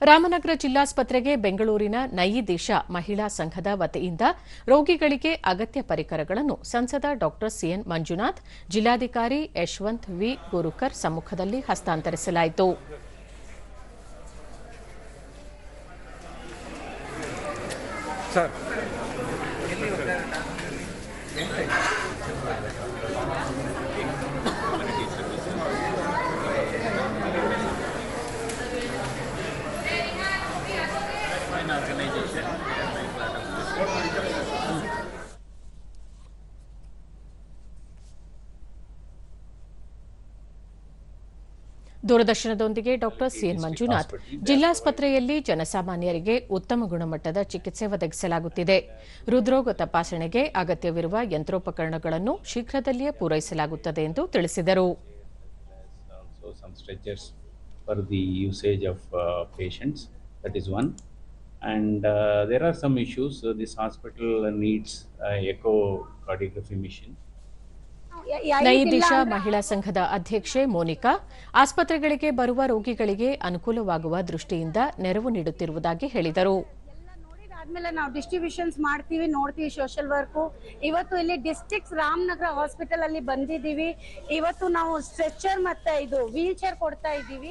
ರಾಮನಗರ ಜಿಲ್ಲಾಸ್ಪತ್ರೆಗೆ ಬೆಂಗಳೂರಿನ ನಯಿ ದಿಶಾ ಮಹಿಳಾ ಸಂಘದ ವತಿಯಿಂದ ರೋಗಿಗಳಿಗೆ ಅಗತ್ಯ ಪರಿಕರಗಳನ್ನು ಸಂಸದ ಡಾ ಸಿಎನ್ ಮಂಜುನಾಥ್, ಜಿಲ್ಲಾಧಿಕಾರಿ ಯಶವಂತ್ ವಿ ಗುರುಕರ್ ಸಮ್ಮುಖದಲ್ಲಿ ಹಸ್ತಾಂತರಿಸಲಾಯಿತು. ದೂರದರ್ಶನದೊಂದಿಗೆ ಡಾ ಸಿಎನ್ ಮಂಜುನಾಥ್, ಜಿಲ್ಲಾಸ್ಪತ್ರೆಯಲ್ಲಿ ಜನಸಾಮಾನ್ಯರಿಗೆ ಉತ್ತಮ ಗುಣಮಟ್ಟದ ಚಿಕಿತ್ಸೆ ಒದಗಿಸಲಾಗುತ್ತಿದೆ. ಹೃದ್ರೋಗ ತಪಾಸಣೆಗೆ ಅಗತ್ಯವಿರುವ ಯಂತ್ರೋಪಕರಣಗಳನ್ನು ಶೀಘ್ರದಲ್ಲಿಯೇ ಪೂರೈಸಲಾಗುತ್ತದೆ ಎಂದು ತಿಳಿಸಿದರು. And there are some issues. This hospital needs echocardiography machine. ನಯಿ Disha ಮಹಿಳಾ ಸಂಘದ ಅಧ್ಯಕ್ಷೆ ಮೋನಿಕಾ, ಆಸ್ಪತ್ರೆಗಳಿಗೆ ಬರುವ ರೋಗಿಗಳಿಗೆ ಅನುಕೂಲವಾಗುವ ದೃಷ್ಟಿಯಿಂದ ನೆರವು ನೀಡುತ್ತಿರುವುದಾಗಿ ಹೇಳಿದರು. ಆದ್ಮೇಲೆ ನಾವು ಡಿಸ್ಟ್ರಿಬ್ಯೂಷನ್ಸ್ ಮಾಡ್ತೀವಿ, ನೋಡ್ತೀವಿ ಸೋಷಿಯಲ್ ವರ್ಕ್. ಇವತ್ತು ಇಲ್ಲಿ ಡಿಸ್ಟ್ರಿಕ್ಟ್ ರಾಮನಗರ ಹಾಸ್ಪಿಟಲ್ ಅಲ್ಲಿ ಬಂದಿದ್ದೀವಿ. ಇವತ್ತು ನಾವು ಸ್ಟ್ರೆಚರ್ ಮತ್ತೆ ಇದು ವೀಲ್ ಚೇರ್ ಕೊಡ್ತಾ ಇದ್ದೀವಿ.